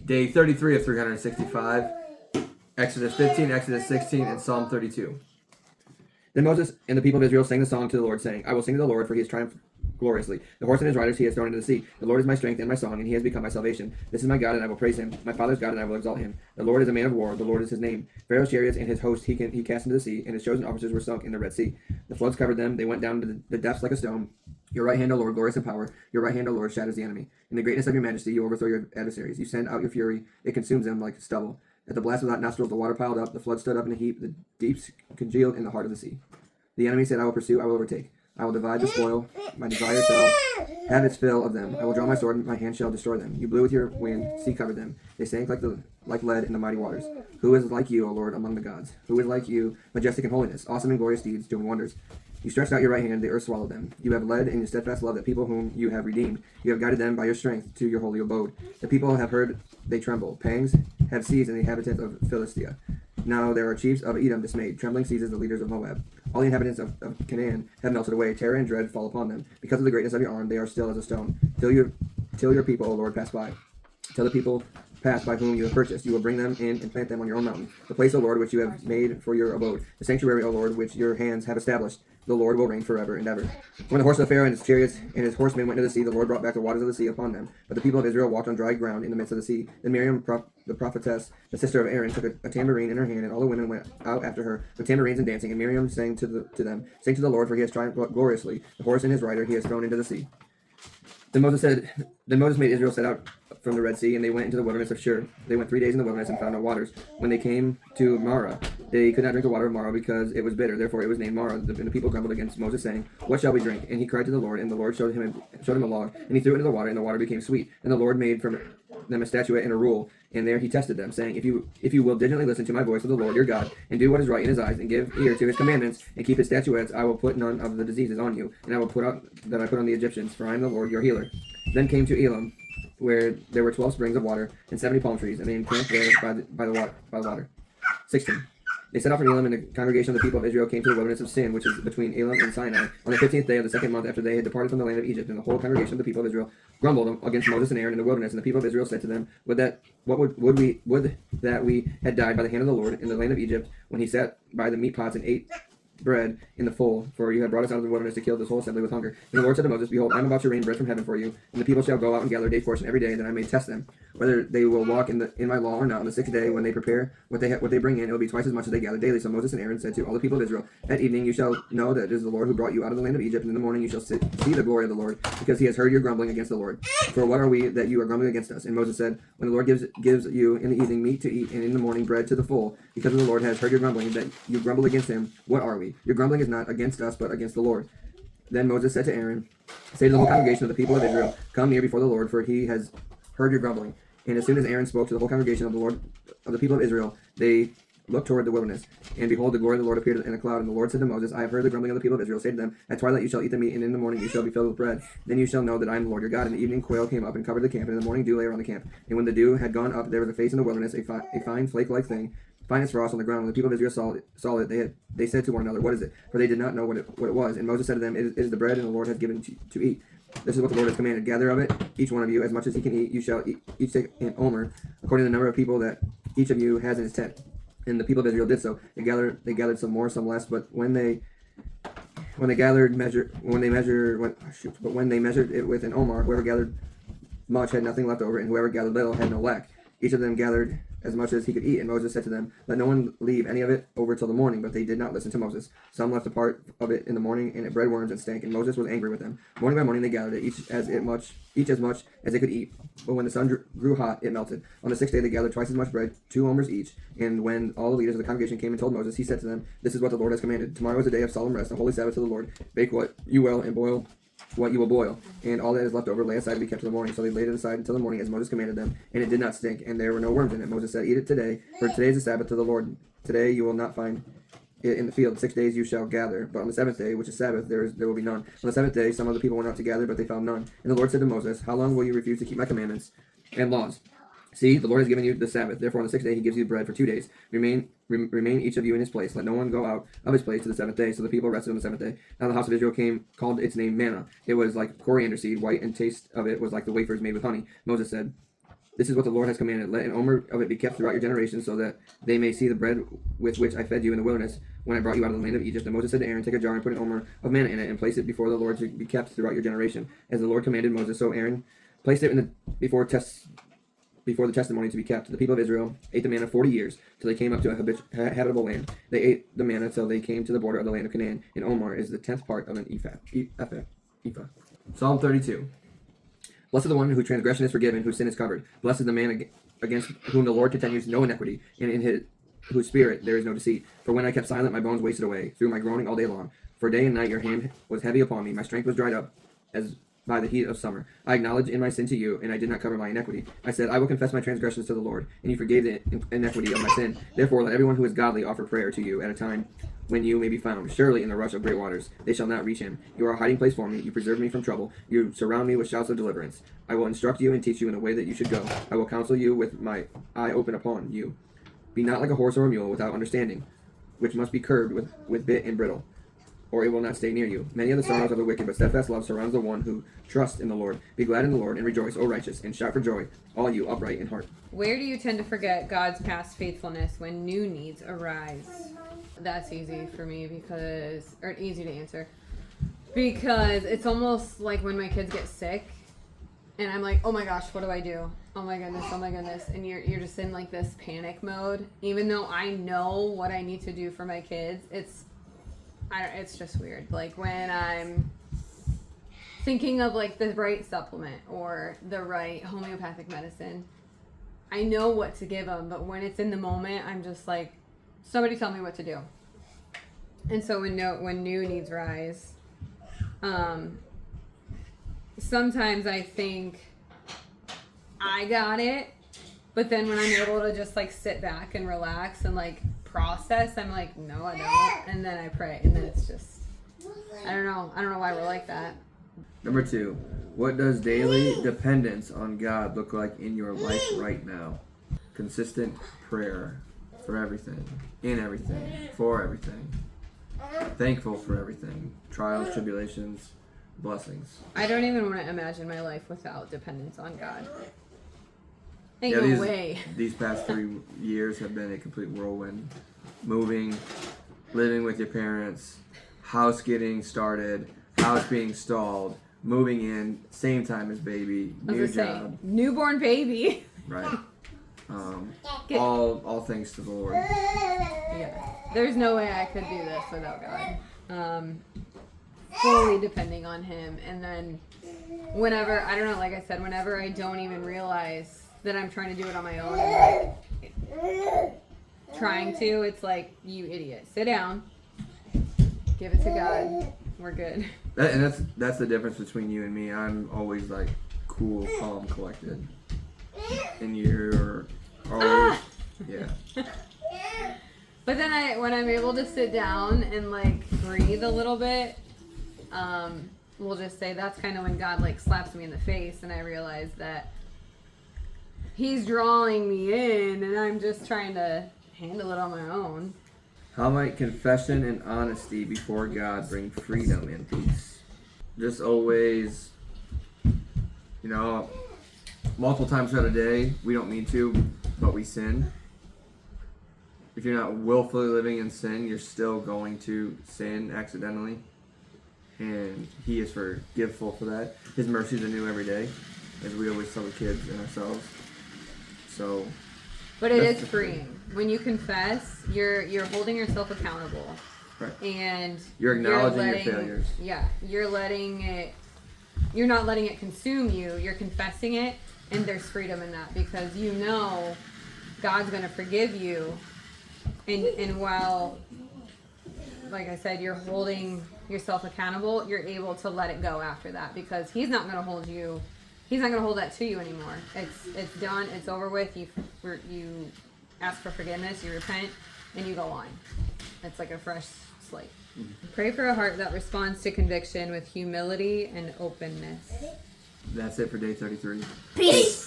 Day 33 of 365, Exodus 15, Exodus 16, and Psalm 32. Then Moses and the people of Israel sang the song to the Lord, saying, I will sing to the Lord, for he has triumphed gloriously. The horse and his riders he has thrown into the sea. The Lord is my strength and my song, and he has become my salvation. This is my God, and I will praise him. My father's God, and I will exalt him. The Lord is a man of war. The Lord is his name. Pharaoh's chariots and his host he cast into the sea, and his chosen officers were sunk in the Red Sea. The floods covered them. They went down to the depths like a stone. Your right hand, O Lord, glorious in power. Your right hand, O Lord, shatters the enemy. In the greatness of your majesty, you overthrow your adversaries. You send out your fury. It consumes them like stubble. At the blast without nostrils, the water piled up. The flood stood up in a heap. The deeps congealed in the heart of the sea. The enemy said, I will pursue, I will overtake. I will divide the spoil. My desire shall have its fill of them. I will draw my sword, and my hand shall destroy them. You blew with your wind, sea covered them. They sank like lead in the mighty waters. Who is like you, O Lord, among the gods? Who is like you, majestic in holiness, awesome in glorious deeds, doing wonders? You stretched out your right hand, the earth swallowed them. You have led in your steadfast love the people whom you have redeemed. You have guided them by your strength to your holy abode. The people have heard, they tremble. Pangs have seized the inhabitants of Philistia. Now there are chiefs of Edom dismayed. Trembling seizes the leaders of Moab. All the inhabitants of Canaan have melted away. Terror and dread fall upon them. Because of the greatness of your arm, they are still as a stone. Till your people, O Lord, pass by. Till the people pass by whom you have purchased. You will bring them in and plant them on your own mountain. The place, O Lord, which you have made for your abode. The sanctuary, O Lord, which your hands have established. The Lord will reign forever and ever. When the horse of Pharaoh and his chariots and his horsemen went into the sea, the Lord brought back the waters of the sea upon them. But the people of Israel walked on dry ground in the midst of the sea. Then Miriam, the prophetess, the sister of Aaron, took a tambourine in her hand, and all the women went out after her with tambourines and dancing. And Miriam sang to them, Sing to the Lord, for he has triumphed gloriously. The horse and his rider he has thrown into the sea. Then Moses made Israel set out from the Red Sea, and they went into the wilderness of Shur. They went 3 days in the wilderness and found no waters. When they came to Marah, they could not drink the water of Marah because it was bitter. Therefore it was named Marah. And the people grumbled against Moses, saying, What shall we drink? And he cried to the Lord, and the Lord showed him a log, and he threw it into the water, and the water became sweet. And the Lord made from them a statuette and a rule, and there he tested them, saying, If you will diligently listen to my voice of the Lord your God, and do what is right in his eyes, and give ear to his commandments, and keep his statutes, I will put none of the diseases on you, and I will put out that I put on the Egyptians, for I am the Lord your healer. Then came to Elam, where there were 12 springs of water and 70 palm trees, and they encamped there by the water. 16. They set off from Elam, and the congregation of the people of Israel came to the wilderness of Sin, which is between Elam and Sinai, on the 15th day of the 2nd month after they had departed from the land of Egypt. And the whole congregation of the people of Israel grumbled against Moses and Aaron in the wilderness. And the people of Israel said to them, Would that we had died by the hand of the Lord in the land of Egypt, when he sat by the meat pots and ate bread in the full, for you have brought us out of the wilderness to kill this whole assembly with hunger. And the Lord said to Moses, Behold, I am about to rain bread from heaven for you, and the people shall go out and gather a day's portion every day, that I may test them, whether they will walk in my law or not. On the 6th day, when they prepare what they bring in, it will be twice as much as they gather daily. So Moses and Aaron said to all the people of Israel, At evening you shall know that it is the Lord who brought you out of the land of Egypt, and in the morning you shall see the glory of the Lord, because he has heard your grumbling against the Lord. For what are we that you are grumbling against us? And Moses said, When the Lord gives you in the evening meat to eat, and in the morning bread to the full, because the Lord has heard your grumbling, that you grumble against him, what are we? Your grumbling is not against us, but against the Lord. Then Moses said to Aaron, Say to the whole congregation of the people of Israel, Come near before the Lord, for he has heard your grumbling. And as soon as Aaron spoke to the whole congregation of the people of Israel, they looked toward the wilderness. And behold, the glory of the Lord appeared in a cloud. And the Lord said to Moses, I have heard the grumbling of the people of Israel. Say to them, At twilight you shall eat the meat, and in the morning you shall be filled with bread. Then you shall know that I am the Lord your God. In the evening quail came up and covered the camp, and in the morning dew lay around the camp. And when the dew had gone up, there was a face in the wilderness, a fine flake-like thing, fine as frost on the ground. When the people of Israel saw it, they said to one another, What is it? For they did not know what it was. And Moses said to them, It is the bread, and the Lord has given to eat. This is what the Lord has commanded. Gather of it, each one of you, as much as he can eat. You shall each take an omer, according to the number of people that each of you has in his tent. And the people of Israel did so. They gathered some more, some less. But when they measured it with an omer, whoever gathered much had nothing left over, and whoever gathered little had no lack. Each of them gathered as much as he could eat. And Moses said to them, Let no one leave any of it over till the morning. But they did not listen to Moses. Some left a part of it in the morning, and it bred worms and stank. And Moses was angry with them. Morning by morning they gathered it, each as much as they could eat. But when the sun grew hot, it melted. On the 6th day they gathered twice as much bread, 2 omers each. And when all the leaders of the congregation came and told Moses, he said to them, This is what the Lord has commanded. Tomorrow is a day of solemn rest, a holy Sabbath to the Lord. Bake what you will, and boil what you will boil, and all that is left over lay aside to be kept till the morning. So they laid it aside until the morning, as Moses commanded them, and it did not stink, and there were no worms in it. Moses said, Eat it today, for today is the Sabbath to the Lord. Today you will not find it in the field. 6 days you shall gather, but on the 7th day, which is Sabbath, there will be none. On the 7th day some of the people went out to gather, but they found none. And the Lord said to Moses, How long will you refuse to keep my commandments and laws? See, the Lord has given you the Sabbath. Therefore, on the 6th day, he gives you bread for 2 days. Remain each of you in his place. Let no one go out of his place to the 7th day. So the people rested on the 7th day. Now the house of Israel called its name manna. It was like coriander seed, white, and taste of it was like the wafers made with honey. Moses said, This is what the Lord has commanded. Let an omer of it be kept throughout your generations, so that they may see the bread with which I fed you in the wilderness when I brought you out of the land of Egypt. And Moses said to Aaron, take a jar and put an omer of manna in it, and place it before the Lord to be kept throughout your generation, as the Lord commanded Moses. So Aaron placed it before the testimony to be kept. The people of Israel ate the manna 40 years, till they came up to a habitable land. They ate the manna till they came to the border of the land of Canaan. And omer is the 10th part of an ephah. Psalm 32. Blessed is the one whose transgression is forgiven, whose sin is covered. Blessed is the man against whom the Lord continues no iniquity, and in whose spirit there is no deceit. For when I kept silent, my bones wasted away, through my groaning all day long. For day and night your hand was heavy upon me. My strength was dried up as by the heat of summer. I acknowledged in my sin to you, and I did not cover my iniquity. I said, I will confess my transgressions to the Lord, and you forgave the iniquity of my sin. Therefore let everyone who is godly offer prayer to you at a time when you may be found. Surely in the rush of great waters they shall not reach him. You are a hiding place for me. You preserve me from trouble. You surround me with shouts of deliverance. I will instruct you and teach you in the way that you should go. I will counsel you with my eye open upon you. Be not like a horse or a mule without understanding, which must be curbed with bit and bridle, or it will not stay near you. Many are the sorrows of the wicked, but steadfast love surrounds the one who trusts in the Lord. Be glad in the Lord and rejoice, O righteous, and shout for joy, all you upright in heart. Where do you tend to forget God's past faithfulness when new needs arise? That's easy for me easy to answer. Because it's almost like when my kids get sick and I'm like, oh my gosh, what do I do? Oh my goodness. And you're just in like this panic mode. Even though I know what I need to do for my kids, it's just weird. Like when I'm thinking of like the right supplement or the right homeopathic medicine, I know what to give them, but when it's in the moment, I'm just like, somebody tell me what to do. And so when new needs rise, sometimes I think I got it, but then when I'm able to just like sit back and relax and like process, I'm like, no, I don't. And then I pray, and then it's just, I don't know why we're like that. Number 2, what does daily dependence on God look like in your life right now? Consistent prayer for everything, in everything, for everything. Thankful for everything. Trials, tribulations, blessings. I don't even want to imagine my life without dependence on God. Ain't no way. These past 3 years have been a complete whirlwind. Moving, living with your parents, house getting started, house being stalled, moving in, same time as baby, new job. Newborn baby. Right. All thanks to the Lord. Yeah. There's no way I could do this without God. Fully depending on Him. And then whenever, I don't know, like I said, whenever I don't even realize that I'm trying to do it on my own, and like trying to, it's like, you idiot. Sit down. Give it to God. We're good. And that's the difference between you and me. I'm always like cool, calm, collected. And you're always, yeah. But then when I'm able to sit down and like breathe a little bit, we'll just say that's kind of when God like slaps me in the face and I realize that He's drawing me in and I'm just trying to handle it on my own. How might confession and honesty before God bring freedom and peace? Just always, multiple times throughout a day, we don't mean to, but we sin. If you're not willfully living in sin, you're still going to sin accidentally. And He is forgiveful for that. His mercies are new every day, as we always tell the kids and ourselves. So, but it is freeing. When you confess, you're holding yourself accountable. Right. And you're acknowledging your failures. Yeah. You're not letting it consume you. You're confessing it, and there's freedom in that because God's going to forgive you. And while, like I said, you're holding yourself accountable, you're able to let it go after that because He's not going to hold you. He's not going to hold that to you anymore. It's done. It's over with. You ask for forgiveness. You repent, and you go on. It's like a fresh slate. Mm-hmm. Pray for a heart that responds to conviction with humility and openness. That's it for day 33. Peace.